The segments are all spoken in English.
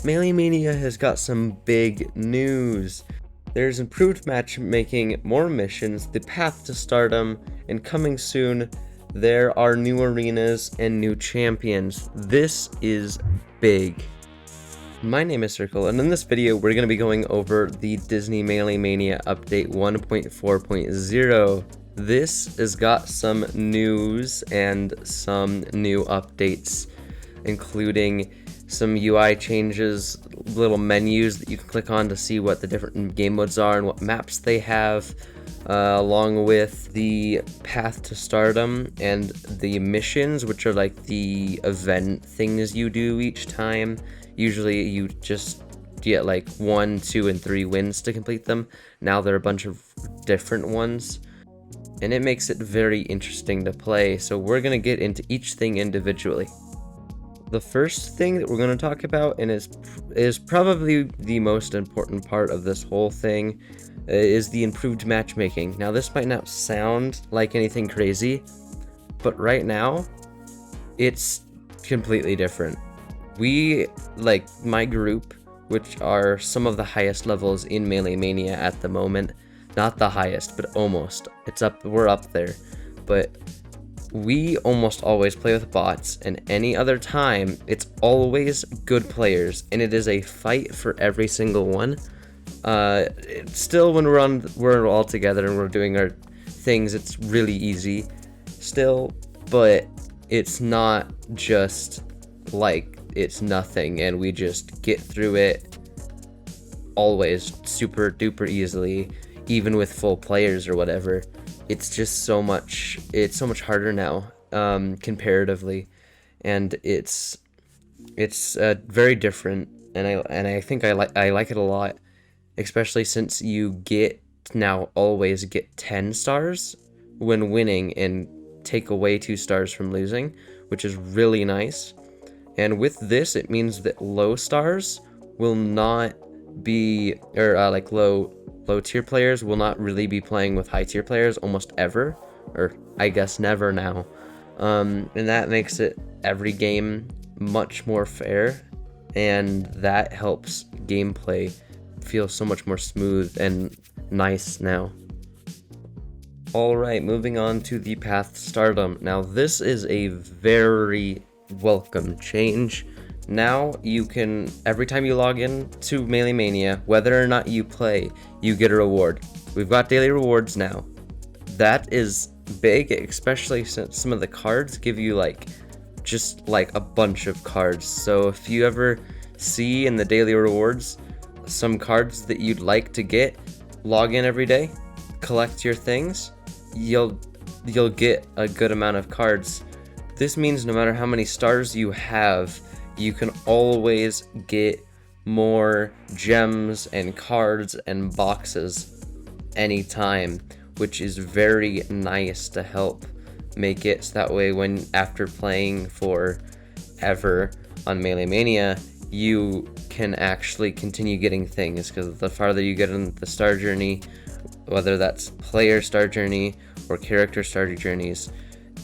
Mania has got some big news. There's improved matchmaking, more missions, the path to stardom, and coming soon, there are new arenas and new champions. This is big. My name is Circle, and in this video, we're going to be going over the Disney Mania Update 1.4.0. This has got some news and some new updates, including some UI changes, little menus that you can click on to see what the different game modes are and what maps they have, along with the path to stardom and the missions, which are like the event things you do each time. Usually you just get like 1, 2, and 3 wins to complete them. Now there are a bunch of different ones, and it makes it very interesting to play, so we're going to get into each thing individually. The first thing that we're going to talk about, and is probably the most important part of this whole thing, is the improved matchmaking. Now, this might not sound like anything crazy, but right now, it's completely different. We, like my group, which are some of the highest levels in Melee Mania at the moment, not the highest, but almost. We're up there, but we almost always play with bots, and any other time, it's always good players, and it is a fight for every single one. Still, when we're all together and we're doing our things, it's really easy still, but it's not just like it's nothing, and we just get through it always super duper easily, even with full players or whatever. It's just so much harder now, comparatively, and it's very different, and I think I like it a lot, especially since you always get 10 stars when winning and take away 2 stars from losing, which is really nice. And with this, it means that low stars will not be, or like low tier players will not really be playing with high tier players almost ever, or I guess never now. And that makes every game much more fair, and that helps gameplay feel so much more smooth and nice now. Alright, moving on to the path to stardom. Now, this is a very welcome change. Now you can, every time you log in to Melee Mania, whether or not you play, you get a reward. We've got daily rewards now. That is big, especially since some of the cards give you just a bunch of cards. So if you ever see in the daily rewards some cards that you'd like to get, log in every day, collect your things, you'll get a good amount of cards. This means no matter how many stars you have, you can always get more gems and cards and boxes anytime, which is very nice to help make it so that way when after playing for ever on Melee Mania, you can actually continue getting things, because the farther you get in the star journey, whether that's player star journey or character star journeys,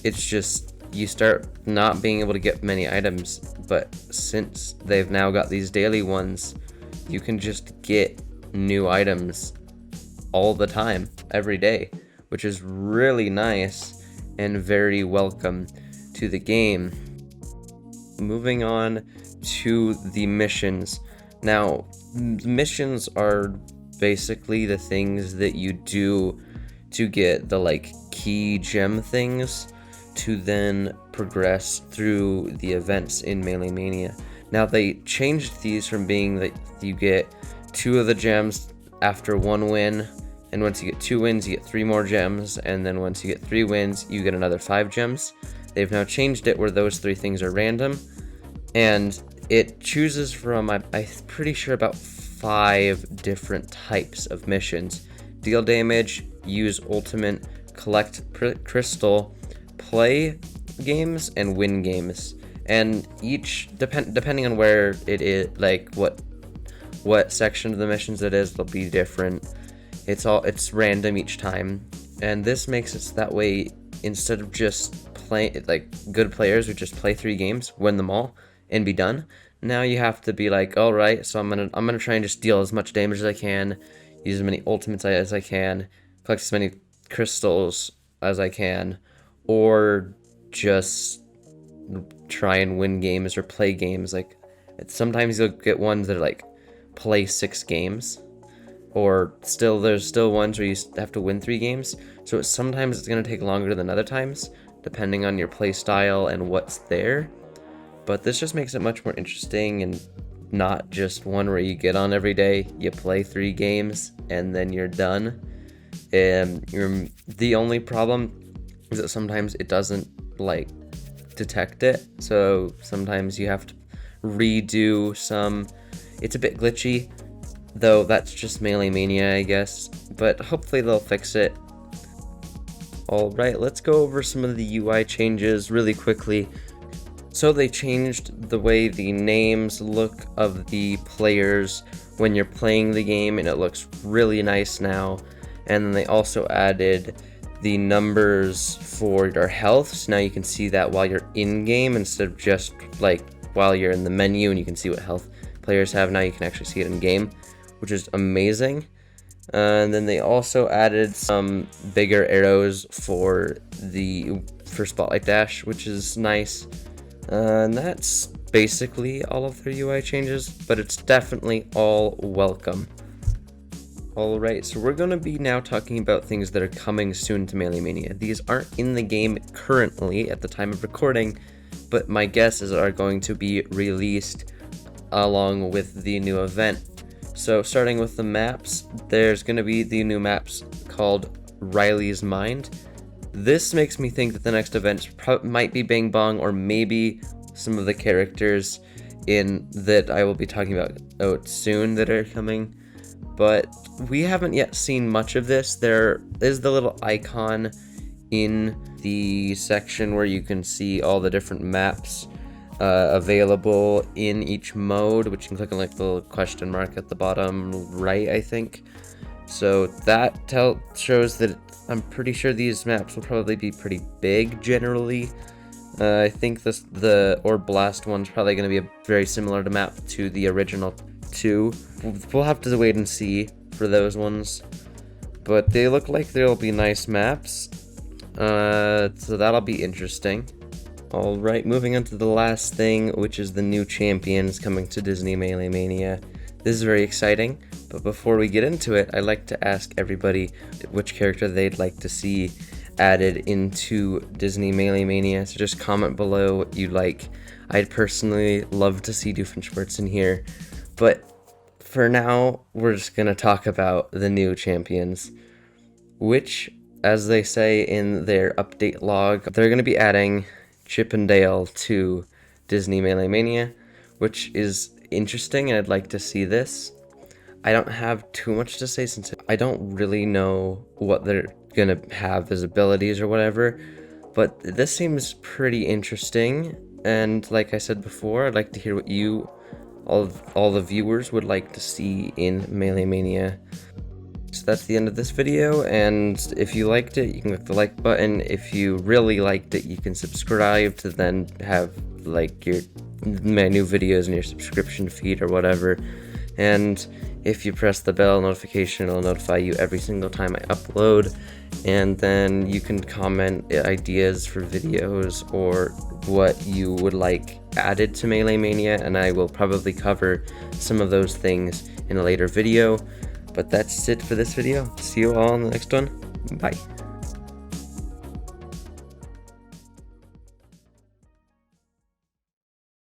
it's just you start not being able to get many items, but since they've now got these daily ones, you can just get new items all the time, every day, which is really nice and very welcome to the game. Moving on to the missions. Now, missions are basically the things that you do to get the key gem things to then progress through the events in Melee Mania. Now, they changed these from being that you get 2 of the gems after 1 win, and once you get 2 wins, you get 3 more gems, and then once you get 3 wins, you get another 5 gems. They've now changed it where those 3 things are random, and it chooses from, I'm pretty sure, about 5 different types of missions. Deal damage, use ultimate, collect crystal, play games, and win games. And each depending on where it is, what section of the missions it is, they'll be different. It's random each time, and this makes it so that way, instead of just playing good players who just play 3 games, win them all, and be done. now you have to be like, all right, so I'm gonna try and just deal as much damage as I can, use as many ultimates as I can, collect as many crystals as I can, or just try and win games or play games. Like, sometimes you'll get ones that are like play 6 games, or there's still ones where you have to win 3 games. So sometimes it's gonna take longer than other times, depending on your play style and what's there. But this just makes it much more interesting and not just one where you get on every day, you play 3 games, and then you're done. The only problem is that sometimes it doesn't like detect it, so sometimes you have to redo some. It's a bit glitchy, though that's just Melee Mania, I guess, but hopefully they'll fix it. Alright, let's go over some of the UI changes really quickly. So they changed the way the names look of the players when you're playing the game, and it looks really nice now. And then they also added the numbers for your health, so now you can see that while you're in game instead of just like while you're in the menu and you can see what health players have. Now you can actually see it in game, which is amazing. And then they also added some bigger arrows for Spotlight Dash, which is nice. And that's basically all of their UI changes, but it's definitely all welcome. Alright, so we're going to be now talking about things that are coming soon to Melee Mania. These aren't in the game currently at the time of recording, but my guess is are going to be released along with the new event. So starting with the maps, there's going to be the new maps called Riley's Mind. This makes me think that the next event might be Bang Bong, or maybe some of the characters in that I will be talking about soon that are coming. But we haven't yet seen much of this. There is the little icon in the section where you can see all the different maps available in each mode, which you can click on like the little question mark at the bottom right, I think. So that shows that I'm pretty sure these maps will probably be pretty big generally. I think the Orb Blast one's probably going to be very similar to map to the original 2. We'll have to wait and see for those ones, but they look like they'll be nice maps, so that'll be interesting. Alright, moving on to the last thing, which is the new champions coming to Disney Melee Mania. This is very exciting, but before we get into it, I'd like to ask everybody which character they'd like to see added into Disney Melee Mania, so just comment below what you'd like. I'd personally love to see Doofenshmirtz in here, but for now, we're just going to talk about the new champions, which, as they say in their update log, they're going to be adding Chip and Dale to Disney Melee Mania, which is interesting, and I'd like to see this. I don't have too much to say since I don't really know what they're going to have as abilities or whatever, but this seems pretty interesting, and like I said before, I'd like to hear what all the viewers would like to see in Melee Mania. So that's the end of this video, and if you liked it, you can click the like button. If you really liked it, you can subscribe to then have like my new videos in your subscription feed or whatever. And if you press the bell notification, it'll notify you every single time I upload. And then you can comment ideas for videos or what you would like added to Melee Mania, and I will probably cover some of those things in a later video. But that's it for this video. See you all in the next one. Bye.